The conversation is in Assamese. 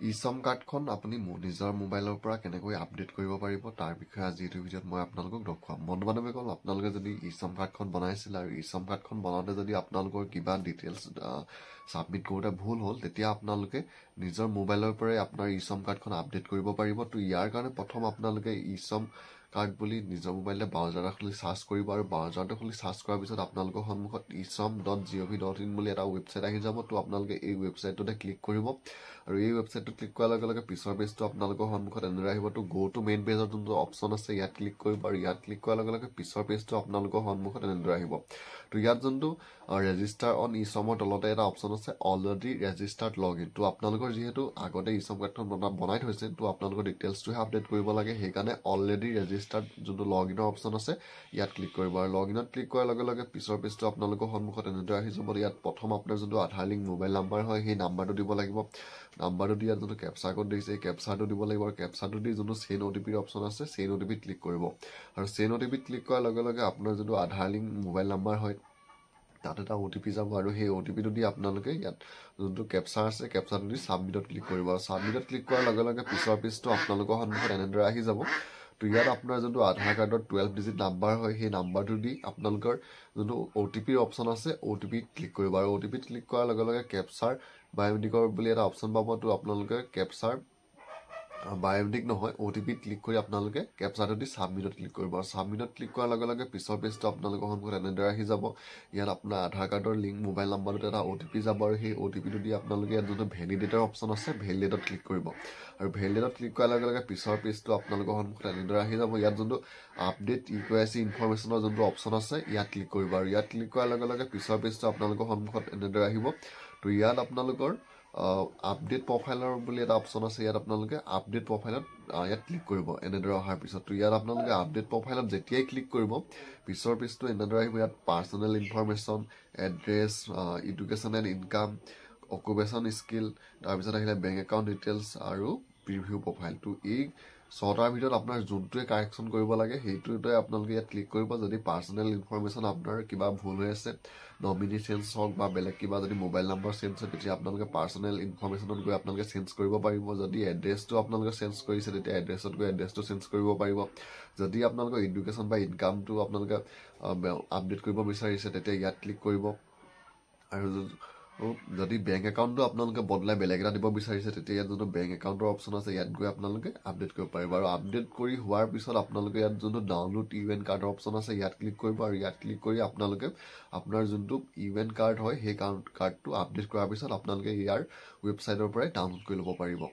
ইছম কাৰ্ডখন আপুনি নিজৰ মোবাইলৰ পৰা কেনেকৈ আপডেট কৰিব পাৰিব তাৰ বিষয়ে আজি এইটো ভিডিঅ'ত মই আপোনালোকক দেখুৱাম। বন্ধু-বান্ধৱীসকল, আপোনালোকে যদি ইছম কাৰ্ডখন বনাইছিল আৰু ইছম কাৰ্ডখন বনাওঁতে যদি আপোনালোকৰ কিবা ডিটেইলছ ছাবমিট কৰোঁতে ভুল হ'ল, তেতিয়া আপোনালোকে নিজৰ মোবাইলৰ পৰাই আপোনাৰ ইছম কাৰ্ডখন আপডেট কৰিব পাৰিব। তো ইয়াৰ কাৰণে প্ৰথম আপোনালোকে ইছম কাৰ্ড বুলি নিজৰ মোবাইলতে ব্ৰাউজাৰ এটা খুলি চাৰ্চ কৰিব আৰু ব্ৰাউজাৰটো খুলি চাৰ্চ কৰাৰ পিছত আপোনালোকৰ সন্মুখত isom.gov.in বুলি এটা ৱেবছাইট আহি যাব। তো আপোনালোকে এই ৱেবছাইটটোতে ক্লিক কৰিব আৰু এই ৱেবছাইটটো ক্লিক কৰাৰ লগে লগে পিছৰ পেজটো আপোনালোকৰ সন্মুখত এনেদৰে আহিব। তো গো টু মেইন পেজৰ যোনটো অপশ্যন আছে ইয়াত ক্লিক কৰিব আৰু ইয়াত ক্লিক কৰাৰ লগে লগে পিছৰ পেজটো আপোনালোকৰ সন্মুখত এনেদৰে আহিব। তো ইয়াত যোনটো ৰেজিষ্টাৰ অন ইছমৰ তলতে এটা অপশ্যন আছে অলৰেডি ৰেজিষ্টাৰ্ড লগ ইন। তো আপোনালোকৰ যিহেতু আগতে ইছম কাৰ্ডখন বনাই থৈছে, তো আপোনালোকৰ ডিটেইলছটোহে আপডেট কৰিব লাগে, সেইকাৰণে অলৰেডি ৰেজিষ্টাৰ্ড যোনটো লগ ইনৰ অপশ্যন আছে ইয়াত ক্লিক কৰিব আৰু লগ ইনত ক্লিক কৰাৰ লগে লগে পিছৰ পেজটো আপোনালোকৰ সন্মুখত এনেদৰে আহি যাব। ইয়াত প্ৰথম আপোনাৰ যোনটো আধাৰ লিংক মোবাইল নাম্বাৰ হয় সেই নাম্বাৰটো দিব লাগিব। নাম্বাৰটো দি ইয়াত যোনটো কেপচাৰ কোড দিছে এই কেপচাৰটো দিব লাগিব আৰু কেপচাৰটো দি যোনটো চেইন অ'টিপিৰ অপশ্যন আছে চেইন অ'টিপিত ক্লিক কৰিব আৰু চেইন অ'টিপিত ক্লিক কৰাৰ লগে লগে আপোনাৰ যোনটো আধাৰ লিংক মোবাইল নাম্বাৰ হয় তাত এটা অ'টিপি যাব আৰু সেই অ'টিপিটো দি আপোনালোকে ইয়াত যোনটো কেপচাৰ আছে কেপচাৰটো দি ছাবমিটত ক্লিক কৰিব আৰু ছাবমিটত ক্লিক কৰাৰ লগে লগে পিছৰ পেজটো আপোনালোকৰ সন্মুখত এনেদৰে আহি যাব। তো ইয়াত আপোনাৰ যোনটো আধাৰ কাৰ্ডৰ 12 ডিজিট নাম্বাৰ হয় সেই নাম্বাৰটো দি আপোনালোকৰ যোনটো অ'টিপিৰ অপশ্যন আছে অ'টিপিত ক্লিক কৰিব আৰু অ'টিপিত ক্লিক কৰাৰ লগে লগে কেপচাৰ বায়'মেট্ৰিকৰ বুলি এটা অপশ্যন পাব। তো আপোনালোকে কেপচাৰ বায়'মেট্ৰিক নহয় অ'টিপিত ক্লিক কৰি আপোনালোকে কেপচাৰটো দি ছাবমিটত ক্লিক কৰিব আৰু ছাবমিটত ক্লিক কৰাৰ লগে লগে পিছৰ পেজটো আপোনালোকৰ সন্মুখত এনেদৰে আহি যাব। ইয়াত আপোনাৰ আধাৰ কাৰ্ডৰ লিংক মোবাইল নাম্বাৰটোত এটা অ'টিপি যাব আৰু সেই অ'টিপিটো দি আপোনালোকে ইয়াত যোনটো ভেলিডেটৰ অপশ্যন আছে ভেলিডেটত ক্লিক কৰিব আৰু ভেলিডেটত ক্লিক কৰাৰ লগে লগে পিছৰ পেজটো আপোনালোকৰ সন্মুখত এনেদৰে আহি যাব। ইয়াত যোনটো আপডেট ইকুৱাইচি ইনফৰমেশ্যনৰ যোনটো অপশ্যন আছে ইয়াত ক্লিক কৰিব আৰু ইয়াত ক্লিক কৰাৰ লগে লগে পিছৰ পেজটো আপোনালোকৰ সন্মুখত এনেদৰে আহিব। তো ইয়াত আপোনালোকৰ আপডেট প্ৰফাইলৰ বুলি এটা অপশ্যন আছে, ইয়াত আপোনালোকে আপডেট প্ৰফাইলত ইয়াত ক্লিক কৰিব এনেদৰে অহাৰ পিছত। তো ইয়াত আপোনালোকে আপডেট প্ৰফাইলত যেতিয়াই ক্লিক কৰিব পিছৰ পেজটো এনেদৰে আহিব। ইয়াত personal information, address, education and income, occupation skill, তাৰপিছত আহিলে বেংক একাউণ্ট ডিটেইলছ আৰু প্ৰিভিউ প্ৰফাইল। তো এই 6টাৰ ভিতৰত আপোনাৰ যোনটোৱে কাৰেকশ্যন কৰিব লাগে সেইটোতে আপোনালোকে ইয়াত ক্লিক কৰিব। যদি পাৰ্চনেল ইনফৰমেশ্যন আপোনাৰ কিবা ভুল হৈ আছে, নমিনি চেঞ্জ হওক বা বেলেগ কিবা যদি মোবাইল নাম্বাৰ চেঞ্জ হয় তেতিয়া আপোনালোকে পাৰ্চনেল ইনফৰমেশ্যনত গৈ আপোনালোকে চেঞ্জ কৰিব পাৰিব। যদি এড্ৰেছটো আপোনালোকে চেঞ্জ কৰিছে তেতিয়া এড্ৰেছত গৈ এড্ৰেছটো চেঞ্জ কৰিব পাৰিব। যদি আপোনালোকৰ এডুকেশ্যন বা ইনকামটো আপোনালোকে আপডেট কৰিব বিচাৰিছে তেতিয়া ইয়াত ক্লিক কৰিব আৰু যদি বেংক একাউণ্টটো আপোনালোকে বদলাই বেলেগ এটা দিব বিচাৰিছে তেতিয়া ইয়াত যোনটো বেংক একাউণ্টৰ অপশ্যন আছে ইয়াত গৈ আপোনালোকে আপডেট কৰিব পাৰিব আৰু আপডেট কৰি হোৱাৰ পিছত আপোনালোকে ইয়াত যোনটো ডাউনলোড ইউএন কাৰ্ডৰ অপশ্যন আছে ইয়াত ক্লিক কৰিব আৰু ইয়াত ক্লিক কৰি আপোনালোকে আপোনাৰ যোনটো ইউএন কাৰ্ড হয় সেই কাৰ্ডটো আপডেট কৰাৰ পিছত আপোনালোকে ইয়াৰ ৱেবছাইটৰ পৰাই ডাউনলোড কৰি ল'ব পাৰিব।